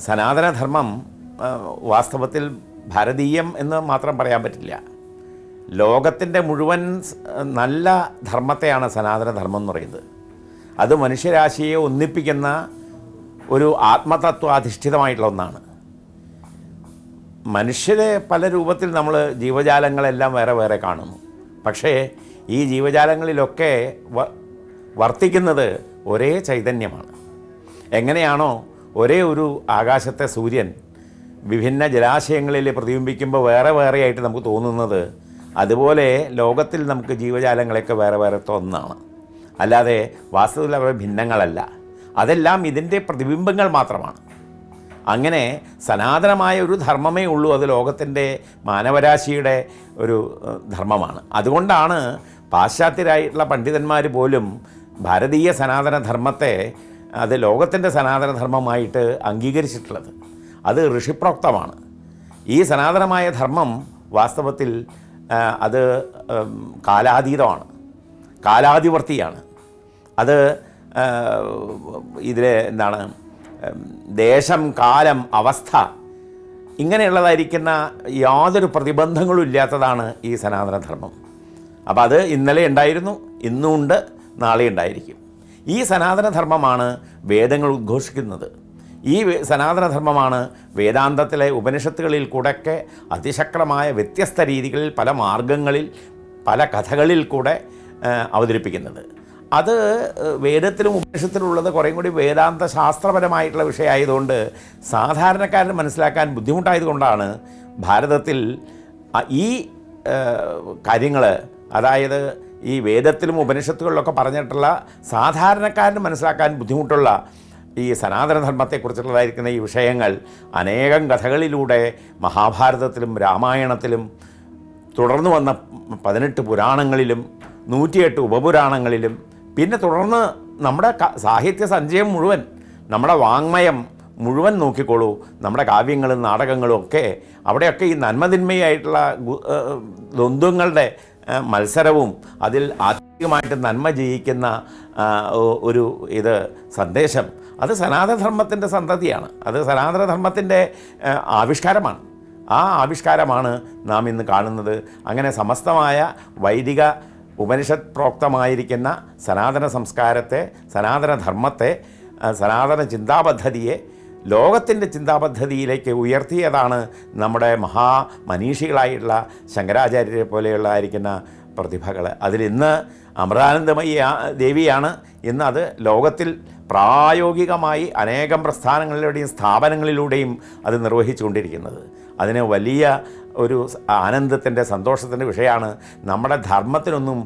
സനാതനധർമ്മം വാസ്തവത്തിൽ ഭാരതീയം എന്ന് മാത്രം പറയാൻ പറ്റില്ല. ലോകത്തിൻ്റെ മുഴുവൻ നല്ല ധർമ്മത്തെയാണ് സനാതനധർമ്മം എന്ന് പറയുന്നത്. അത് മനുഷ്യരാശിയെ ഒന്നിപ്പിക്കുന്ന ഒരു ആത്മതത്വാധിഷ്ഠിതമായിട്ടുള്ള ഒന്നാണ്. മനുഷ്യരെ പല രൂപത്തിൽ നമ്മൾ ജീവജാലങ്ങളെല്ലാം വേറെ വേറെ കാണുന്നു. പക്ഷേ ഈ ജീവജാലങ്ങളിലൊക്കെ വർത്തിക്കുന്നത് ഒരേ ചൈതന്യമാണ്. എങ്ങനെയാണോ ഒരേ ഒരു ആകാശത്തെ സൂര്യൻ വിഭിന്ന ജലാശയങ്ങളിൽ പ്രതിബിംബിക്കുമ്പോൾ വേറെ വേറെയായിട്ട് നമുക്ക് തോന്നുന്നത്, അതുപോലെ ലോകത്തിൽ നമുക്ക് ജീവജാലങ്ങളെയൊക്കെ വേറെ വേറെ ഒന്നാണ്. അല്ലാതെ വാസ്തവത്തിൽ അവർ ഭിന്നങ്ങളല്ല. അതെല്ലാം ഇതിൻ്റെ പ്രതിബിംബങ്ങൾ മാത്രമാണ്. അങ്ങനെ സനാതനമായ ഒരു ധർമ്മമേ ഉള്ളൂ. അത് ലോകത്തിൻ്റെ മാനവരാശിയുടെ ഒരു ധർമ്മമാണ്. അതുകൊണ്ടാണ് പാശ്ചാത്യരായിട്ടുള്ള പണ്ഡിതന്മാർ പോലും ഭാരതീയ സനാതനധർമ്മത്തെ അത് ലോകത്തിൻ്റെ സനാതനധർമ്മമായിട്ട് അംഗീകരിച്ചിട്ടുള്ളത്. അത് ഋഷിപ്രോക്തമാണ്. ഈ സനാതനമായ ധർമ്മം വാസ്തവത്തിൽ അത് കാലാതീതമാണ്, കാലാതിവർത്തിയാണ്. അത് ഇതിൽ എന്താണ്, ദേശം, കാലം, അവസ്ഥ ഇങ്ങനെയുള്ളതായിരിക്കുന്ന യാതൊരു പ്രതിബന്ധങ്ങളും ഇല്ലാത്തതാണ് ഈ സനാതനധർമ്മം. അപ്പോൾ അത് ഇന്നലെ ഉണ്ടായിരുന്നു, ഇന്നുമുണ്ട്, നാളെ ഉണ്ടായിരിക്കും. ഈ സനാതനധർമ്മമാണ് വേദങ്ങൾ ഉദ്ഘോഷിക്കുന്നത്. ഈ സനാതനധർമ്മമാണ് വേദാന്തത്തിലെ ഉപനിഷത്തുകളിൽ കൂടെയൊക്കെ അതിശക്തമായ വ്യത്യസ്ത രീതികളിൽ, പല മാർഗങ്ങളിൽ, പല കഥകളിൽ കൂടെ അവതരിപ്പിക്കുന്നത്. അത് വേദത്തിലും ഉപനിഷത്തിലുള്ളത് കുറേയും കൂടി വേദാന്ത ശാസ്ത്രപരമായിട്ടുള്ള വിഷയമായതുകൊണ്ട് സാധാരണക്കാരന് മനസ്സിലാക്കാൻ ബുദ്ധിമുട്ടായതുകൊണ്ടാണ് ഭാരതത്തിൽ ഈ കാര്യങ്ങൾ, അതായത് ഈ വേദത്തിലും ഉപനിഷത്തുകളിലൊക്കെ പറഞ്ഞിട്ടുള്ള സാധാരണക്കാരന് മനസ്സിലാക്കാൻ ബുദ്ധിമുട്ടുള്ള ഈ സനാതനധർമ്മത്തെക്കുറിച്ചുള്ളതായിരിക്കുന്ന ഈ വിഷയങ്ങൾ അനേകം കഥകളിലൂടെ മഹാഭാരതത്തിലും രാമായണത്തിലും തുടർന്നു വന്ന 18 പുരാണങ്ങളിലും 108 ഉപപുരാണങ്ങളിലും പിന്നെ തുടർന്ന് നമ്മുടെ സാഹിത്യ സഞ്ചയം മുഴുവൻ, നമ്മുടെ വാങ്മയം മുഴുവൻ നോക്കിക്കോളൂ, നമ്മുടെ കാവ്യങ്ങളും നാടകങ്ങളും ഒക്കെ അവിടെയൊക്കെ ഈ നന്മതിന്മയായിട്ടുള്ള ദ്വന്ദ്വങ്ങളുടെ മത്സരവും അതിൽ ആത്മീയമായിട്ട് നന്മ ജയിക്കുന്ന ഒരു സന്ദേശം, അത് സനാതനധർമ്മത്തിൻ്റെ സന്തതിയാണ്. അത് സനാതനധർമ്മത്തിൻ്റെ ആവിഷ്കാരമാണ്. ആ ആവിഷ്കാരമാണ് നാം ഇന്ന് കാണുന്നത്. അങ്ങനെ സമസ്തമായ വൈദിക ഉപനിഷത് പ്രോക്തമായിരിക്കുന്ന സനാതന സംസ്കാരത്തെ, സനാതനധർമ്മത്തെ, സനാതന ചിന്താപദ്ധതിയെ ലോകത്തിൻ്റെ ചിന്താപദ്ധതിയിലേക്ക് ഉയർത്തിയതാണ് നമ്മുടെ മഹാമനീഷികളായിട്ടുള്ള ശങ്കരാചാര്യരെ പോലെയുള്ളതായിരിക്കുന്ന പ്രതിഭകൾ. അതിലിന്ന് അമൃതാനന്ദമയി ദേവിയാണ് ഇന്ന് അത് ലോകത്തിൽ പ്രായോഗികമായി അനേകം പ്രസ്ഥാനങ്ങളിലൂടെയും സ്ഥാപനങ്ങളിലൂടെയും അത് നിർവഹിച്ചുകൊണ്ടിരിക്കുന്നത്. അതിന് വലിയ ഒരു ആനന്ദത്തിൻ്റെ, സന്തോഷത്തിൻ്റെ വിഷയമാണ്. നമ്മുടെ ധർമ്മത്തിനൊന്നും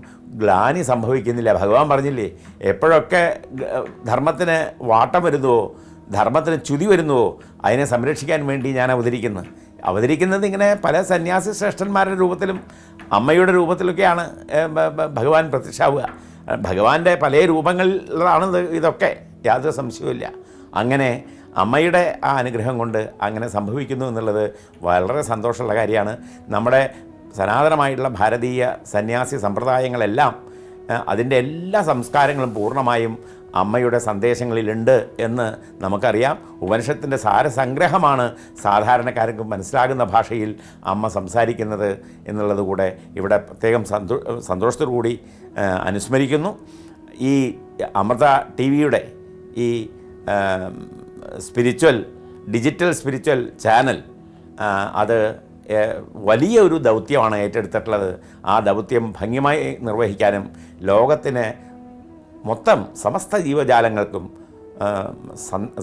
ഗ്ലാനി സംഭവിക്കുന്നില്ല. ഭഗവാൻ പറഞ്ഞില്ലേ, എപ്പോഴൊക്കെ ധർമ്മത്തിന് വാട്ടം വരുന്നുവോ, ധർമ്മത്തിന് ച്യുതി വരുന്നുവോ, അതിനെ സംരക്ഷിക്കാൻ വേണ്ടി ഞാൻ അവതരിക്കുന്നത് ഇങ്ങനെ പല സന്യാസി ശ്രേഷ്ഠന്മാരുടെ രൂപത്തിലും അമ്മയുടെ രൂപത്തിലൊക്കെയാണ് ഭഗവാൻ പ്രത്യക്ഷമാവുക. ഭഗവാന്റെ പല രൂപങ്ങളിലാണ് ഇതൊക്കെ, യാതൊരു സംശയവുമില്ല. അങ്ങനെ അമ്മയുടെ ആ അനുഗ്രഹം കൊണ്ട് അങ്ങനെ സംഭവിക്കുന്നു എന്നുള്ളത് വളരെ സന്തോഷമുള്ള കാര്യമാണ്. നമ്മുടെ സനാതനമായിട്ടുള്ള ഭാരതീയ സന്യാസി സമ്പ്രദായങ്ങളെല്ലാം, അതിൻ്റെ എല്ലാ സംസ്കാരങ്ങളും പൂർണ്ണമായും അമ്മയുടെ സന്ദേശങ്ങളിലുണ്ട് എന്ന് നമുക്കറിയാം. ഉപനിഷത്തിൻ്റെ സാരസംഗ്രഹമാണ് സാധാരണക്കാർക്ക് മനസ്സിലാകുന്ന ഭാഷയിൽ അമ്മ സംസാരിക്കുന്നത് എന്നുള്ളത് കൂടെ ഇവിടെ പ്രത്യേകം സന്തോഷത്തോടു കൂടി അനുസ്മരിക്കുന്നു. ഈ അമൃത TV-യുടെ ഈ ഡിജിറ്റൽ സ്പിരിച്വൽ ചാനൽ അത് വലിയ ഒരു ദൗത്യമാണ് ഏറ്റെടുത്തിട്ടുള്ളത്. ആ ദൗത്യം ഭംഗിയായി നിർവഹിക്കാനും ലോകത്തിന് മൊത്തം സമസ്ത ജീവജാലങ്ങൾക്കും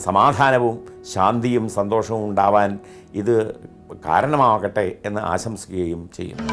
സമാധാനവും ശാന്തിയും സന്തോഷവും ഉണ്ടാവാൻ ഇത് കാരണമാകട്ടെ എന്ന് ആശംസിക്കുകയും ചെയ്യുന്നു.